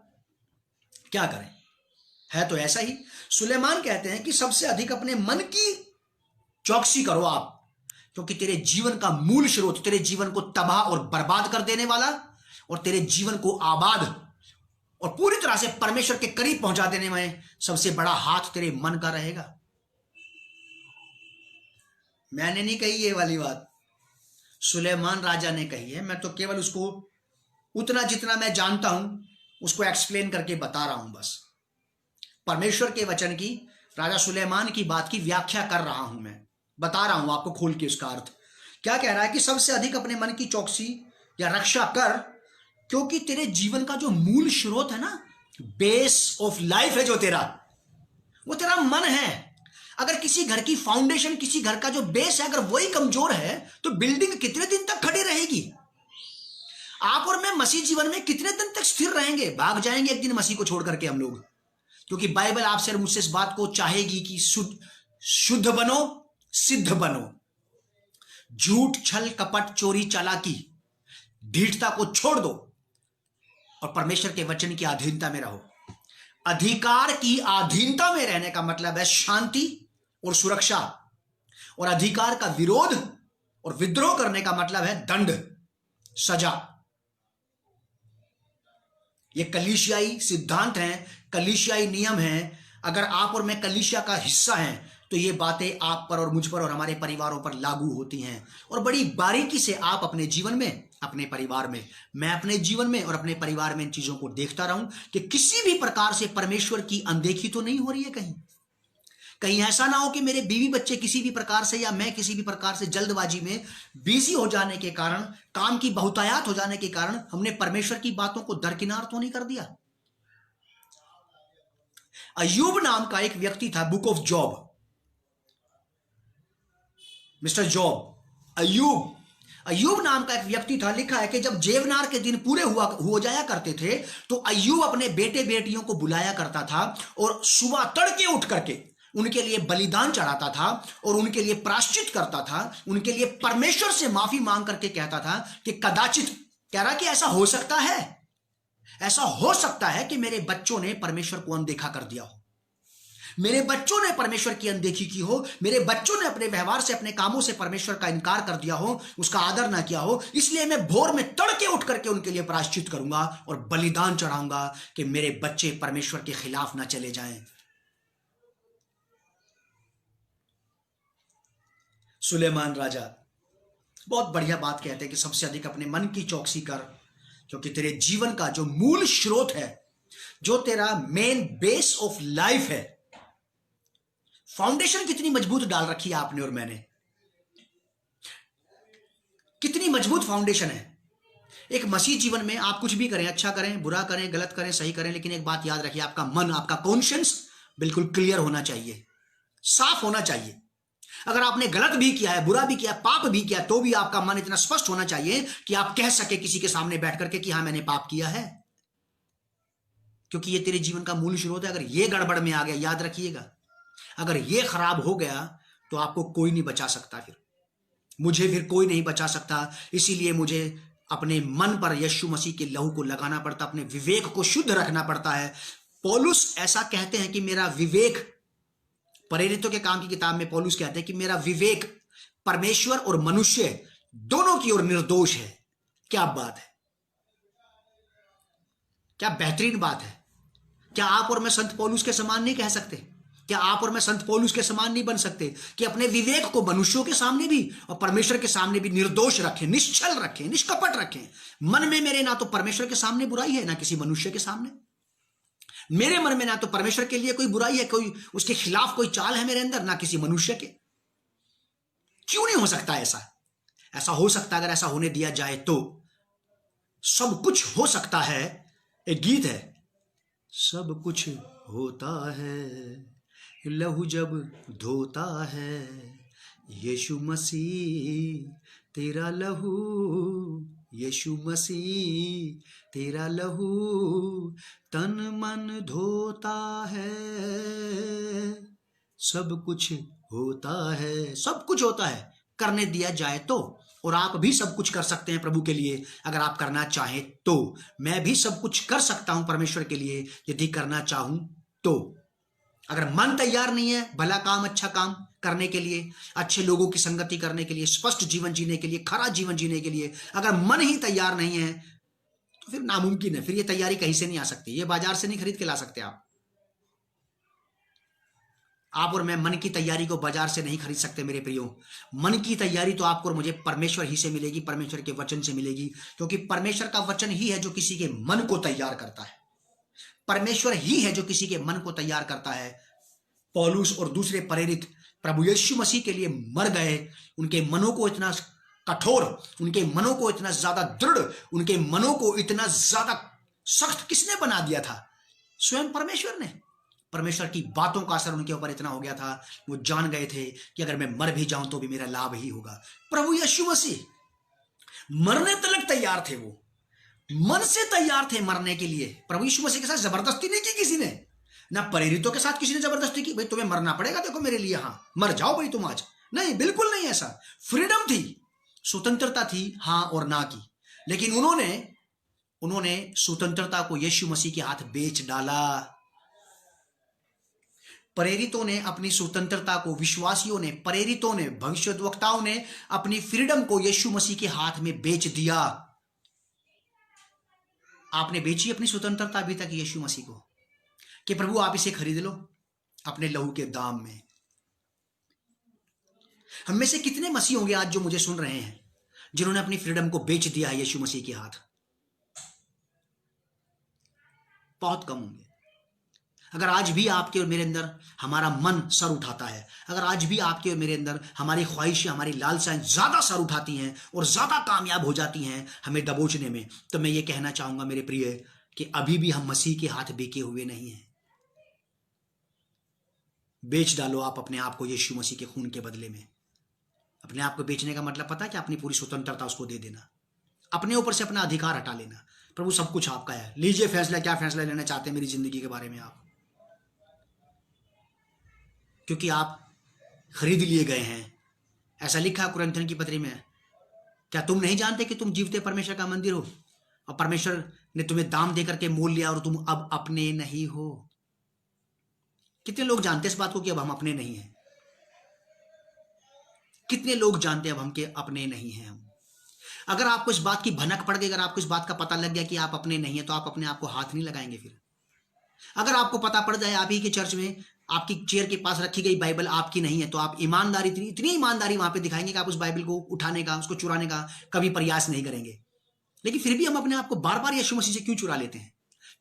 क्या करें, है तो ऐसा ही। सुलेमान कहते हैं कि सबसे अधिक अपने मन की चौकसी करो आप, क्योंकि तेरे जीवन का मूल स्रोत, तेरे जीवन को तबाह और बर्बाद कर देने वाला और तेरे जीवन को आबाद और पूरी तरह से परमेश्वर के करीब पहुंचा देने में सबसे बड़ा हाथ तेरे मन का रहेगा। मैंने नहीं कही ये वाली बात, सुलेमान राजा ने कही है। मैं तो केवल उसको उतना जितना मैं जानता हूं उसको एक्सप्लेन करके बता रहा हूं। बस परमेश्वर के वचन की, राजा सुलेमान की बात की व्याख्या कर रहा हूं, मैं बता रहा हूं आपको खोल के उसका अर्थ। क्या कह रहा है कि सबसे अधिक अपने मन की चौकसी या रक्षा कर, क्योंकि तेरे जीवन का जो मूल स्रोत है ना, बेस ऑफ लाइफ है जो तेरा, वो तेरा मन है। अगर किसी घर की फाउंडेशन, किसी घर का जो बेस है, अगर वही कमजोर है तो बिल्डिंग कितने दिन तक खड़ी रहेगी? आप और मैं मसीह जीवन में कितने दिन तक स्थिर रहेंगे? भाग जाएंगे एक दिन मसीह को छोड़ करके हम लोग, क्योंकि बाइबल आपसे और मुझसे इस बात को चाहेगी कि शुद्ध बनो, सिद्ध बनो। झूठ, छल, कपट, चोरी, चालाकी, ढीठता को छोड़ दो और परमेश्वर के वचन की अधीनता में रहो। अधिकार की अधीनता में रहने का मतलब है शांति और सुरक्षा, और अधिकार का विरोध और विद्रोह करने का मतलब है दंड, सजा। ये कलीसियाई सिद्धांत हैं, कलीसियाई नियम हैं। अगर आप और मैं कलीसिया का हिस्सा हैं तो ये बातें आप पर और मुझ पर और हमारे परिवारों पर लागू होती हैं, और बड़ी बारीकी से आप अपने जीवन में, अपने परिवार में, मैं अपने जीवन में और अपने परिवार में इन चीजों को देखता रहूं कि किसी भी प्रकार से परमेश्वर की अनदेखी तो नहीं हो रही है। कहीं ऐसा ना हो कि मेरे बीवी बच्चे किसी भी प्रकार से, या मैं किसी भी प्रकार से जल्दबाजी में बिजी हो जाने के कारण, काम की बहुतायात हो जाने के कारण हमने परमेश्वर की बातों को दरकिनार तो नहीं कर दिया। अय्यूब नाम का एक व्यक्ति था, book of Job, mister Job, Ayyub नाम का एक व्यक्ति था। लिखा है कि जब जेवनार के दिन पूरे हो जाया करते थे तो अय्यूब अपने बेटे बेटियों को बुलाया करता था और सुबह तड़के उठ करके उनके लिए बलिदान चढ़ाता था और उनके लिए प्रायश्चित करता था, उनके लिए परमेश्वर से माफी मांग करके कहता था कि कदाचित, कह रहा कि ऐसा हो सकता है, ऐसा हो सकता है कि मेरे बच्चों ने परमेश्वर को अनदेखा कर दिया हो, मेरे बच्चों ने परमेश्वर की अनदेखी की हो, मेरे बच्चों ने अपने व्यवहार से, अपने कामों से परमेश्वर का इनकार कर दिया हो, उसका आदर ना किया हो। इसलिए मैं भोर में तड़के उठ करके उनके लिए प्रायश्चित करूंगा और बलिदान चढ़ाऊंगा कि मेरे बच्चे परमेश्वर के खिलाफ ना चले जाएं। सुलेमान राजा बहुत बढ़िया बात कहते हैं कि सबसे अधिक अपने मन की चौकसी कर, क्योंकि तेरे जीवन का जो मूल स्रोत है, जो तेरा मेन बेस ऑफ लाइफ है, फाउंडेशन कितनी मजबूत डाल रखी है आपने और मैंने, कितनी मजबूत फाउंडेशन है। एक मसीह जीवन में आप कुछ भी करें, अच्छा करें, बुरा करें, गलत करें, सही करें, लेकिन एक बात याद रखिए, आपका मन, आपका कॉन्शियंस बिल्कुल क्लियर होना चाहिए, साफ होना चाहिए। अगर आपने गलत भी किया है, बुरा भी किया, पाप भी किया, तो भी आपका मन इतना स्पष्ट होना चाहिए कि आप कह सके किसी के सामने बैठ करके कि हाँ मैंने पाप किया है, क्योंकि ये तेरे जीवन का मूल स्रोत है। अगर ये गड़बड़ में आ गया, याद रखिएगा, अगर ये खराब हो गया तो आपको कोई नहीं बचा सकता। फिर मुझे फिर कोई नहीं बचा सकता, इसीलिए मुझे अपने मन पर यीशु मसीह के लहू को लगाना पड़ता, अपने विवेक को शुद्ध रखना पड़ता है। पौलुस ऐसा कहते हैं कि मेरा विवेक, प्रेरितों के काम की किताब में पौलुस कहते हैं कि मेरा विवेक परमेश्वर और मनुष्य दोनों की ओर निर्दोष है। क्या बात है, क्या बेहतरीन बात है। क्या आप और मैं संत पौलुस के समान नहीं कह सकते? क्या आप और मैं संत पौलुस के समान नहीं बन सकते कि अपने विवेक को मनुष्यों के सामने भी और परमेश्वर के सामने भी निर्दोष रखें, निश्चल रखें, निष्कपट रखें? मन में मेरे ना तो परमेश्वर के सामने बुराई है, ना किसी मनुष्य के सामने। मेरे मन में ना तो परमेश्वर के लिए कोई बुराई है, कोई उसके खिलाफ कोई चाल है मेरे अंदर, ना किसी मनुष्य के। क्यों नहीं हो सकता ऐसा? ऐसा हो सकता अगर ऐसा होने दिया जाए तो सब कुछ हो सकता है। एक गीत है, सब कुछ होता है लहू जब धोता है, यीशु मसीह तेरा लहू, यीशु मसीह तेरा लहू तन मन धोता है। सब कुछ होता है, सब कुछ होता है करने दिया जाए तो। और आप भी सब कुछ कर सकते हैं प्रभु के लिए अगर आप करना चाहें तो। मैं भी सब कुछ कर सकता हूं परमेश्वर के लिए यदि करना चाहूं तो। अगर मन तैयार नहीं है भला काम, अच्छा काम करने के लिए, अच्छे लोगों की संगति करने के लिए, स्पष्ट जीवन जीने के लिए, खरा जीवन जीने के लिए, अगर मन ही तैयार नहीं है तो फिर नामुमकिन है। फिर ये तैयारी कहीं से नहीं आ सकती, ये बाजार से नहीं खरीद के ला सकते आप और मैं मन की तैयारी को बाजार से नहीं खरीद सकते मेरे प्रियो। मन की तैयारी तो आपको और मुझे परमेश्वर ही से मिलेगी, परमेश्वर के वचन से मिलेगी, क्योंकि परमेश्वर का वचन ही है जो किसी के मन को तैयार करता है। परमेश्वर ही है जो किसी के मन को तैयार करता है। पौलुस और दूसरे प्रेरित प्रभु यीशु मसीह के लिए मर गए। उनके मनों को इतना कठोर, उनके मनों को इतना ज्यादा दृढ़, उनके मनों को इतना ज्यादा सख्त किसने बना दिया था? स्वयं परमेश्वर ने। परमेश्वर की बातों का असर उनके ऊपर इतना हो गया था, वो जान गए थे कि अगर मैं मर भी जाऊं तो भी मेरा लाभ ही होगा। प्रभु यीशु मसीह मरने तक तैयार थे, वो मन से तैयार थे मरने के लिए। प्रभु यीशु मसीह के साथ जबरदस्ती नहीं की किसी ने, ना प्रेरितों के साथ किसी ने जबरदस्ती की, भाई तुम्हें मरना पड़ेगा, देखो मेरे लिए, हाँ मर जाओ भाई तुम आज। नहीं, बिल्कुल नहीं ऐसा। फ्रीडम थी, स्वतंत्रता थी हाँ और ना की। लेकिन उन्होंने स्वतंत्रता को यीशु मसीह के हाथ बेच डाला। प्रेरितों ने अपनी स्वतंत्रता को, विश्वासियों ने, प्रेरितों ने, भविष्यद्वक्ताओं ने अपनी फ्रीडम को यीशु मसीह के हाथ में बेच दिया। आपने बेची अपनी स्वतंत्रता अभी तक यीशु मसीह को कि प्रभु आप इसे खरीद लो अपने लहू के दाम में। हम में से कितने मसीह होंगे आज जो मुझे सुन रहे हैं जिन्होंने अपनी फ्रीडम को बेच दिया है यीशु मसीह के हाथ? बहुत कम होंगे। अगर आज भी आपके और मेरे अंदर हमारा मन सर उठाता है, अगर आज भी आपके और मेरे अंदर हमारी ख्वाहिशें, हमारी लालसाएं ज्यादा सर उठाती हैं और ज्यादा कामयाब हो जाती हैं हमें दबोचने में, तो मैं ये कहना चाहूंगा मेरे प्रिय कि अभी भी हम मसीह के हाथ बेचे हुए नहीं हैं। बेच डालो आप अपने आप को यीशु मसीह के खून के बदले में। अपने आप को बेचने का मतलब पता है क्या? अपनी पूरी स्वतंत्रता उसको दे देना, अपने ऊपर से अपना अधिकार हटा लेना। प्रभु सब कुछ आपका है, लीजिए फैसला, क्या फैसला लेना चाहते हैं मेरी जिंदगी के बारे में आप, क्योंकि आप खरीद लिए गए हैं। ऐसा लिखा है कुरिन्थियों की पत्री में, क्या तुम नहीं जानते कि तुम जीवते परमेश्वर का मंदिर हो और परमेश्वर ने तुम्हें दाम देकर के मोल लिया और तुम अब अपने नहीं हो? कितने लोग जानते हैं इस बात को कि अब हम अपने नहीं हैं? कितने लोग जानते हैं अब हम के अपने नहीं हैं हम? अगर आपको इस बात की भनक पड़ गई, अगर आपको इस बात का पता लग गया कि आप अपने नहीं है, तो आप अपने आप को हाथ नहीं लगाएंगे फिर। अगर आपको पता पड़ जाए आप ही के चर्च में आपकी चेयर के पास रखी गई बाइबल आपकी नहीं है, तो आप ईमानदारी, इतनी ईमानदारी वहां पे दिखाएंगे कि आप उस बाइबल को उठाने का, उसको चुराने का कभी प्रयास नहीं करेंगे। लेकिन फिर भी हम अपने आप को बार बार यीशु मसीह से क्यों चुरा लेते हैं?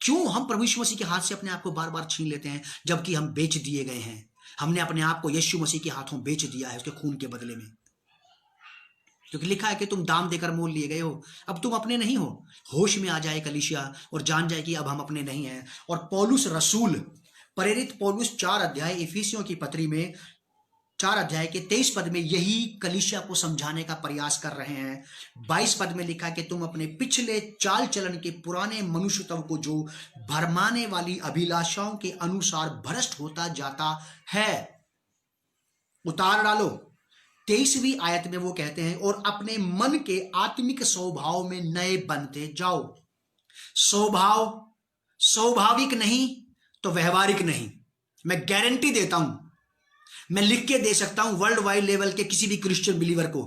क्यों हम प्रभु यीशु मसीह के हाथ से अपने आप को बार बार छीन लेते हैं, जबकि हम बेच दिए गए हैं? हमने अपने आप को यीशु मसीह के हाथों बेच दिया है उसके खून के बदले में, क्योंकि लिखा है कि तुम दाम देकर मोल लिए गए हो, अब तुम अपने नहीं हो। होश में आ जाए कलीसिया और जान जाए कि अब हम अपने नहीं हैं। और पौलुस रसूल, प्रेरित पौलुस 4 अध्याय इफिसियों की पत्री में 4 अध्याय के 23 पद में यही कलीसिया को समझाने का प्रयास कर रहे हैं। 22 पद में लिखा है कि तुम अपने पिछले चाल चलन के पुराने मनुष्यत्व को जो भरमाने वाली अभिलाषाओं के अनुसार भ्रष्ट होता जाता है उतार डालो। 23वीं आयत में वो कहते हैं, और अपने मन के आत्मिक स्वभाव में नए बनते जाओ। स्वभाव स्वाभाविक नहीं तो व्यवहारिक नहीं, मैं गारंटी देता हूं, मैं लिख के दे सकता हूं वर्ल्ड वाइड लेवल के किसी भी क्रिश्चियन बिलीवर को,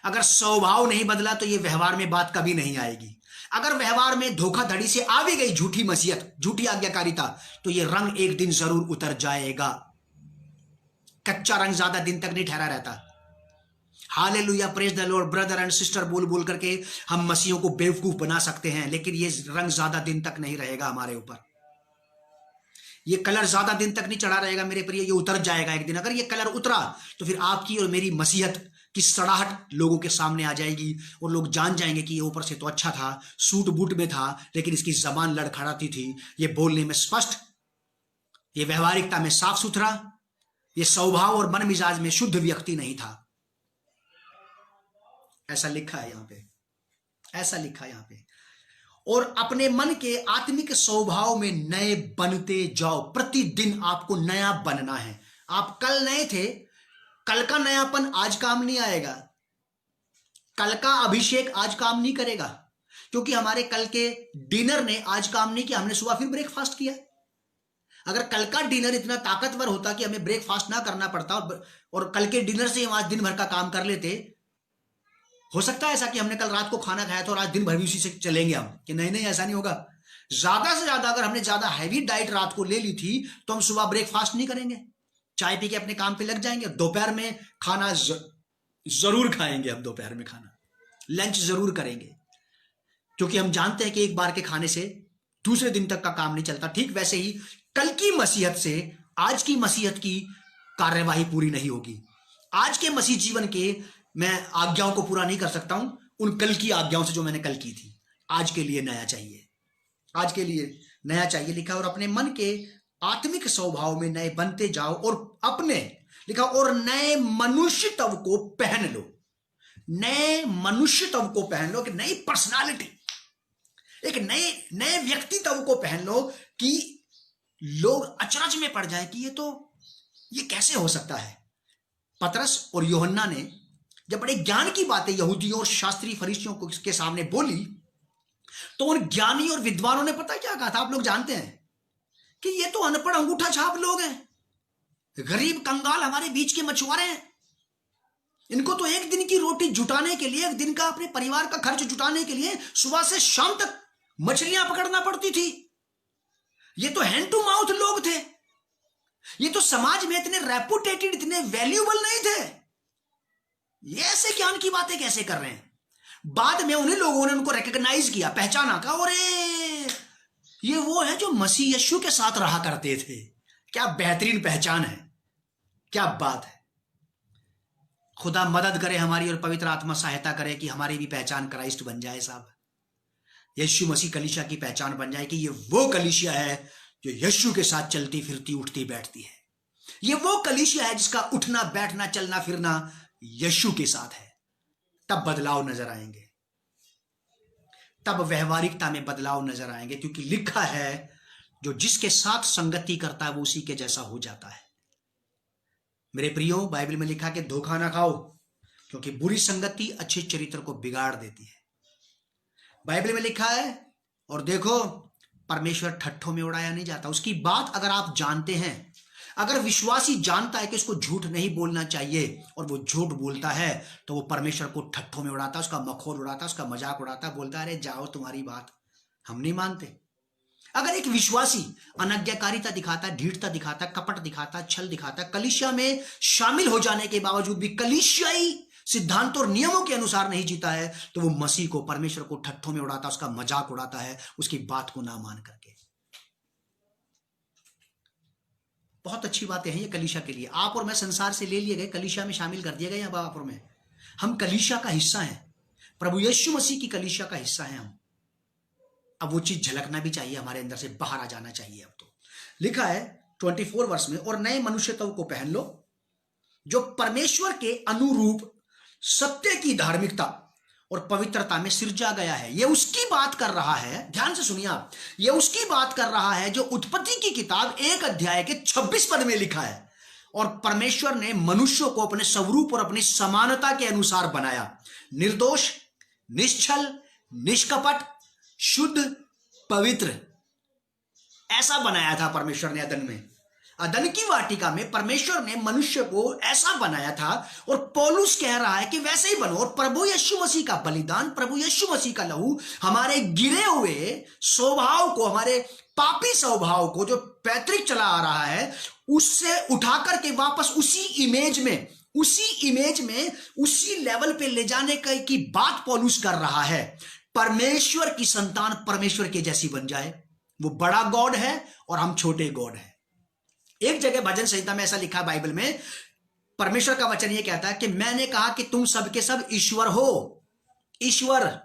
अगर स्वभाव नहीं बदला तो ये व्यवहार में बात कभी नहीं आएगी। अगर व्यवहार में धोखाधड़ी से आ भी गई झूठी मसीहत, झूठी आज्ञाकारिता, तो ये रंग एक दिन जरूर उतर जाएगा। कच्चा रंग ज्यादा दिन तक नहीं ठहरा रहता। Hallelujah, praise the Lord. Brother and sister बोल बोल करके हम मसीहों को बेवकूफ बना सकते हैं, लेकिन ये रंग ज्यादा दिन तक नहीं रहेगा हमारे ऊपर। ये कलर ज्यादा दिन तक नहीं चढ़ा रहेगा मेरे प्रिय, ये उतर जाएगा एक दिन। अगर ये कलर उतरा तो फिर आपकी और मेरी मसीहत की सड़ाहट लोगों के सामने आ जाएगी, और लोग जान जाएंगे कि ये ऊपर से तो अच्छा था, सूट बूट में था, लेकिन इसकी जबान लड़खड़ाती थी, ये बोलने में स्पष्ट, ये व्यवहारिकता में साफ सुथरा, ये स्वभाव और मन मिजाज में शुद्ध व्यक्ति नहीं था। ऐसा लिखा है यहां पे, ऐसा लिखा है यहां पे। और अपने मन के आत्मिक स्वभाव में नए बनते जाओ। प्रतिदिन आपको नया बनना है। आप कल नए थे, कल का नयापन आज काम नहीं आएगा, कल का अभिषेक आज काम नहीं करेगा, क्योंकि हमारे कल के डिनर ने आज काम नहीं किया, हमने सुबह फिर ब्रेकफास्ट किया। अगर कल का डिनर इतना ताकतवर होता कि हमें ब्रेकफास्ट ना करना पड़ता और कल के डिनर से हम आज दिन भर का काम कर लेते, हो सकता है ऐसा कि हमने कल रात को खाना खाया था और आज दिन भर भी उसी से चलेंगे हम, कि नहीं नहीं ऐसा नहीं होगा। ज्यादा से ज्यादा अगर हमने ज्यादा हैवी डाइट रात को ले ली थी तो हम सुबह ब्रेकफास्ट नहीं करेंगे, चाय पी के अपने काम पे लग जाएंगे। दोपहर में खाना जरूर खाएंगे, हम दोपहर में खाना लंच जरूर करेंगे, क्योंकि हम जानते हैं कि एक बार के खाने से दूसरे दिन तक का काम नहीं चलता। ठीक वैसे ही कल की मसीहत से आज की मसीहत की कार्यवाही पूरी नहीं होगी। आज के मसीह जीवन के मैं आज्ञाओं को पूरा नहीं कर सकता हूं उन कल की आज्ञाओं से जो मैंने कल की थी। आज के लिए नया चाहिए, आज के लिए नया चाहिए लिखा। और अपने मन के आत्मिक स्वभाव में नए बनते जाओ, और अपने लिखा और नए मनुष्य तव को पहन लो। नए मनुष्य तव को पहन लो, कि नई पर्सनालिटी, एक नए व्यक्तित्व को पहन लो, कि लोग अचरज में पड़ जाए कि ये कैसे हो सकता है। पतरस और यूहन्ना ने जब बड़े ज्ञान की बातें यहूदियों और शास्त्री फरीसियों के सामने बोली, तो उन ज्ञानी और विद्वानों ने पता क्या कहा था, आप लोग जानते हैं कि ये तो अनपढ़ अंगूठा छाप लोग हैं, गरीब कंगाल हमारे बीच के मछुआरे हैं। इनको तो एक दिन की रोटी जुटाने के लिए, एक दिन का अपने परिवार का खर्च जुटाने के लिए सुबह से शाम तक मछलियां पकड़ना पड़ती थी। ये तो हैंड टू माउथ लोग थे, ये तो समाज में इतने रेपुटेटेड, इतने वैल्यूएबल नहीं थे। ये ऐसे ज्ञान की बातें कैसे कर रहे हैं। बाद में उन्हीं लोगों ने उनको रिकॉग्नाइज किया, पहचाना, कहा और ये वो है जो मसीह यीशु के साथ रहा करते थे। क्या बेहतरीन पहचान है, क्या बात है। खुदा मदद करे हमारी, और पवित्र आत्मा सहायता करे कि हमारी भी पहचान क्राइस्ट बन जाए साहब। यीशु मसीह कलीसिया की पहचान बन जाए कि ये वो कलीसिया है जो यीशु के साथ चलती फिरती उठती बैठती है। ये वो कलीसिया है जिसका उठना बैठना चलना फिरना यीशु के साथ है। तब बदलाव नजर आएंगे, तब व्यवहारिकता में बदलाव नजर आएंगे, क्योंकि लिखा है जो जिसके साथ संगति करता है वो उसी के जैसा हो जाता है। मेरे प्रियो, बाइबल में लिखा कि धोखा ना खाओ, क्योंकि बुरी संगति अच्छे चरित्र को बिगाड़ देती है। बाइबल में लिखा है, और देखो परमेश्वर ठट्ठों में उड़ाया नहीं जाता। उसकी बात अगर आप जानते हैं, अगर विश्वासी जानता है कि इसको झूठ नहीं बोलना चाहिए और वो झूठ बोलता है, तो वो परमेश्वर को ठट्ठों में उड़ाता, उसका मखौल उड़ाता, उसका मजाक उड़ाता, बोलता है अरे जाओ तुम्हारी बात हम नहीं मानते। अगर एक विश्वासी अनाज्ञाकारिता दिखाता, ढीठता दिखाता, कपट दिखाता, छल दिखाता, कलीसिया में शामिल हो जाने के बावजूद भी कलीसियाई सिद्धांतों और नियमों के अनुसार नहीं जीता है, तो वो मसीह को, परमेश्वर को ठट्ठों में उड़ाता, उसका मजाक उड़ाता है, उसकी बात को ना मान करके। बहुत अच्छी बातें हैं ये कलीसिया के लिए। आप और मैं संसार से ले लिए गए, कलीसिया में शामिल कर दिए गए। अब आप और मैं, हम कलीसिया का हिस्सा हैं, प्रभु यीशु मसीह की कलीसिया का हिस्सा हैं हम। अब वो चीज झलकना भी चाहिए, हमारे अंदर से बाहर आ जाना चाहिए। अब तो लिखा है 24 वर्ष में, और नए मनुष्यत्व को पहन लो जो परमेश्वर के अनुरूप सत्य की धार्मिकता और पवित्रता में सिरजा गया है। यह उसकी बात कर रहा है, ध्यान से सुनिए आप, यह उसकी बात कर रहा है जो उत्पत्ति की किताब 1 अध्याय के 26 पद में लिखा है। और परमेश्वर ने मनुष्य को अपने स्वरूप और अपनी समानता के अनुसार बनाया। निर्दोष, निश्चल, निष्कपट, शुद्ध, पवित्र, ऐसा बनाया था परमेश्वर ने अदन में। अदन की वाटिका में परमेश्वर ने मनुष्य को ऐसा बनाया था और पौलुस कह रहा है कि वैसे ही बनो। और प्रभु यीशु मसीह का बलिदान, प्रभु यीशु मसीह का लहू हमारे गिरे हुए स्वभाव को, हमारे पापी स्वभाव को जो पैतृक चला आ रहा है, उससे उठा करके वापस उसी इमेज में उसी लेवल पे ले जाने की बात पौलुस कर रहा है। परमेश्वर की संतान परमेश्वर के जैसी बन जाए। वो बड़ा गॉड है और हम छोटे गॉड हैं। एक जगह भजन संहिता में ऐसा लिखा है बाइबल में, परमेश्वर का वचन ये कहता है कि मैंने कहा कि तुम सबके सब ईश्वर हो। ईश्वर,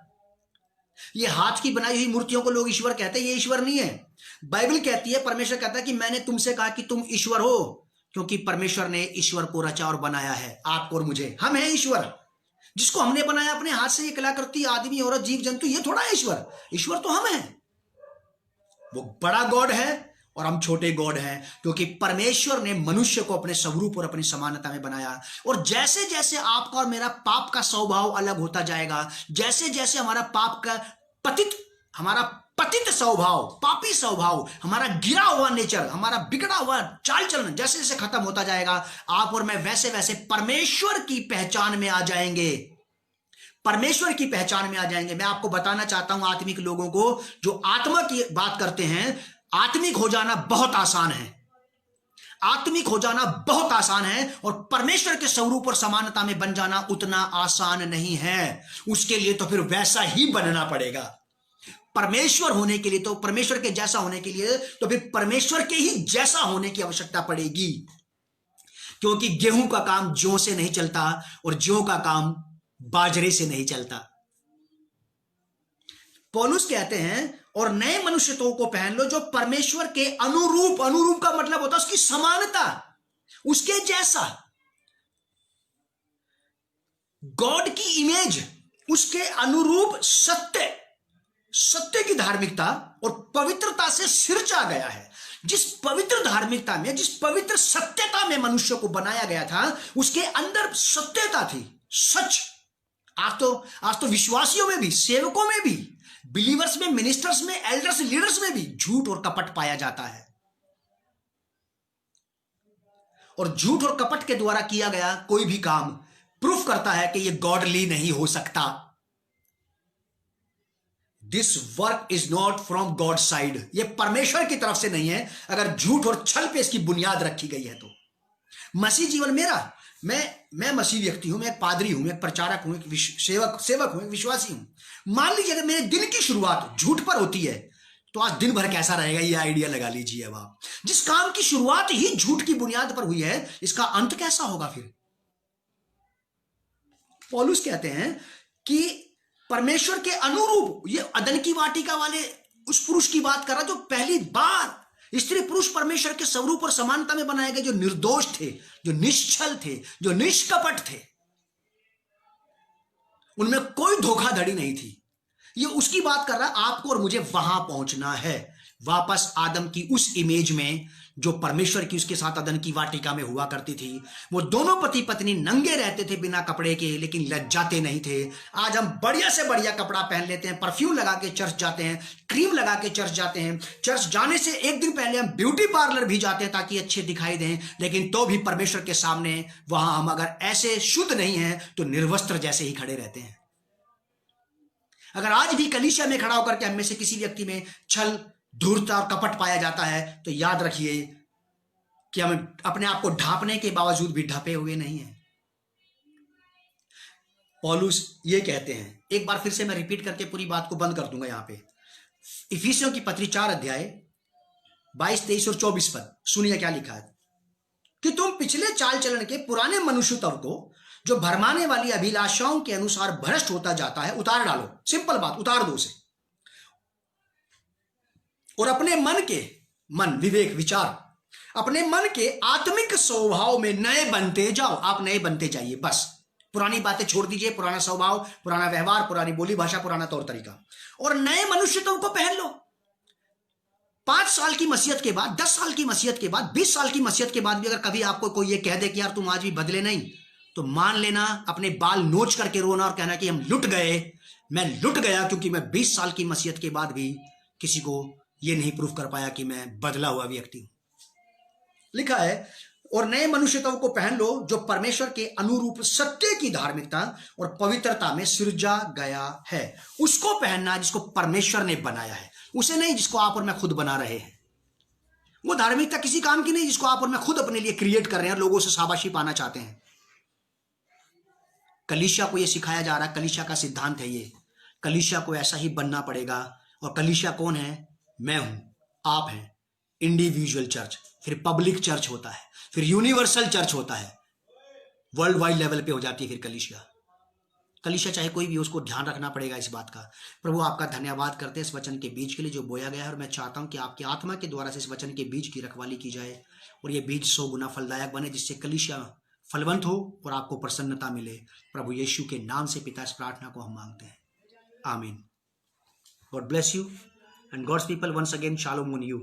ये हाथ की बनाई हुई मूर्तियों को लोग ईश्वर कहते हैं, ये ईश्वर नहीं है। बाइबल कहती है, परमेश्वर कहता है कि मैंने तुमसे कहा कि तुम ईश्वर हो, क्योंकि परमेश्वर ने ईश्वर को रचा और बनाया है, आपको और मुझे। हम हैं ईश्वर, जिसको हमने बनाया अपने हाथ से, ये कलाकृति, आदमी, औरत, जीव जंतु, ये थोड़ा है ईश्वर। ईश्वर तो हम हैं। वो बड़ा गॉड है और हम छोटे गॉड हैं, क्योंकि परमेश्वर ने मनुष्य को अपने स्वरूप और अपनी समानता में बनाया। और जैसे जैसे आपका और मेरा पाप का स्वभाव अलग होता जाएगा, जैसे जैसे हमारा पाप का हमारा पतित स्वभाव, पापी स्वभाव, हमारा गिरा हुआ नेचर, हमारा बिगड़ा हुआ चाल चलन जैसे जैसे खत्म होता जाएगा, आप और मैं वैसे वैसे परमेश्वर की पहचान में आ जाएंगे। परमेश्वर की पहचान में आ जाएंगे। मैं आपको बताना चाहता हूं, आत्मिक लोगों को जो आत्मा की बात करते हैं, आत्मिक हो जाना बहुत आसान है। आत्मिक हो जाना बहुत आसान है, और परमेश्वर के स्वरूप और समानता में बन जाना उतना आसान नहीं है। उसके लिए तो फिर वैसा ही बनना पड़ेगा। परमेश्वर होने के लिए तो, परमेश्वर के जैसा होने के लिए तो फिर परमेश्वर के ही जैसा होने की आवश्यकता पड़ेगी, क्योंकि गेहूं का काम जौ से नहीं चलता और जौ का काम बाजरे से नहीं चलता। पौलुस कहते हैं, और नए मनुष्यत्व को पहन लो जो परमेश्वर के अनुरूप, अनुरूप का मतलब होता है उसकी समानता, उसके जैसा, गॉड की इमेज, उसके अनुरूप सत्य, सत्य की धार्मिकता और पवित्रता से सिरचा गया है। जिस पवित्र धार्मिकता में, जिस पवित्र सत्यता में मनुष्य को बनाया गया था, उसके अंदर सत्यता थी, सच। आज तो विश्वासियों में भी, सेवकों में भी, बिलीवर्स में, मिनिस्टर्स में, एल्डर्स, लीडर्स में भी झूठ और कपट पाया जाता है। और झूठ और कपट के द्वारा किया गया कोई भी काम प्रूफ करता है कि यह गॉडली नहीं हो सकता। This work is not from God side, यह परमेश्वर की तरफ से नहीं है, अगर झूठ और छल पे इसकी बुनियाद रखी गई है तो। मसीह जीवन मेरा, मैं मसीह व्यक्ति हूं, मैं एक पादरी हूं, मैं एक प्रचारक हूं, एक सेवक हूं, एक विश्वासी हूं। मान लीजिए अगर मेरे दिन की शुरुआत झूठ पर होती है, तो आज दिन भर कैसा रहेगा, ये आइडिया लगा लीजिए। अब आप जिस काम की शुरुआत ही झूठ की बुनियाद पर हुई है, इसका अंत कैसा होगा फिर? पौलुस कहते हैं कि परमेश्वर के अनुरूप, ये अदन की वाटिका वाले उस पुरुष की बात कर रहा जो पहली बार स्त्री पुरुष परमेश्वर के स्वरूप और समानता में बनाए गए, जो निर्दोष थे, जो निश्चल थे, जो निष्कपट थे, उनमें कोई धोखाधड़ी नहीं थी। ये उसकी बात कर रहा है। आपको और मुझे वहां पहुंचना है, वापस आदम की उस इमेज में जो परमेश्वर की उसके साथ अदन की वाटिका में हुआ करती थी। वो दोनों पति पत्नी नंगे रहते थे बिना कपड़े के, लेकिन लज्जाते नहीं थे। आज हम बढ़िया से बढ़िया कपड़ा पहन लेते हैं, परफ्यूम लगा के चर्च जाते हैं, क्रीम लगा के चर्च जाते हैं। चर्च जाने से एक दिन पहले हम ब्यूटी पार्लर भी जाते हैं ताकि अच्छे दिखाई दें, लेकिन तो भी परमेश्वर के सामने वहां हम अगर ऐसे शुद्ध नहीं हैं तो निर्वस्त्र जैसे ही खड़े रहते हैं। अगर आज भी कलीसिया में खड़ा होकर के हम में से किसी व्यक्ति में छल, धूर्तता और कपट पाया जाता है, तो याद रखिए कि हम अपने आप को ढांपने के बावजूद भी ढपे हुए नहीं हैं। पौलुस ये कहते हैं, एक बार फिर से मैं रिपीट करके पूरी बात को बंद कर दूंगा यहां पे। इफिसियों की पत्री 4 अध्याय 22, 23 और 24 पद सुनिए क्या लिखा है कि तुम पिछले चाल चलन के पुराने मनुष्यत्व को जो भरमाने वाली अभिलाषाओं के अनुसार भ्रष्ट होता जाता है उतार डालो। सिंपल बात, उतार दो उसे, और अपने मन, विवेक, विचार, अपने मन के आत्मिक स्वभाव में नए बनते जाओ। आप नए बनते जाइए, बस पुरानी बातें छोड़ दीजिए, पुराना स्वभाव, पुराना व्यवहार, पुरानी बोली भाषा, पुराना तौर तरीका, और नए मनुष्यत्व को पहन लो। 5 साल की मसीहत के बाद, 10 साल की मसीहत के बाद, 20 साल की मसीहत के बाद भी अगर कभी आपको कोई ये कह दे कि यार तुम आज भी बदले नहीं, तो मान लेना, अपने बाल नोच करके रोना और कहना कि हम लुट गए, मैं लुट गया, क्योंकि मैं 20 साल की मसीहत के बाद भी किसी को यह नहीं प्रूफ कर पाया कि मैं बदला हुआ व्यक्ति हूं। लिखा है, और नए मनुष्यत्व को पहन लो जो परमेश्वर के अनुरूप सत्य की धार्मिकता और पवित्रता में सृजा गया है। उसको पहनना जिसको परमेश्वर ने बनाया है, उसे नहीं जिसको आप और मैं खुद बना रहे हैं। वो धार्मिकता किसी काम की नहीं जिसको आप और मैं खुद अपने लिए क्रिएट कर रहे हैं, लोगों से शाबाशी पाना चाहते हैं। कलीसिया को यह सिखाया जा रहा है, कलीसिया का सिद्धांत है ये, कलीसिया को ऐसा ही बनना पड़ेगा। और कलीसिया कौन है? मैं हूं, आप हैं। इंडिविजुअल चर्च, फिर पब्लिक चर्च होता है, फिर यूनिवर्सल चर्च होता है, वर्ल्ड वाइड लेवल पे हो जाती है फिर कलीसिया। कलीसिया चाहे कोई भी, उसको ध्यान रखना पड़ेगा इस बात का। प्रभु आपका धन्यवाद करते हैं इस वचन के बीज के लिए जो बोया गया है, और मैं चाहता हूं कि आपकी आत्मा के द्वारा से इस वचन के बीज की रखवाली की जाए और ये बीज 100 गुना फलदायक बने, जिससे कलीसिया फलवंत हो और आपको प्रसन्नता मिले। प्रभु यीशु के नाम से पिता इस प्रार्थना को हम मांगते हैं, आमीन। God bless you and God's people, once again shalom on you.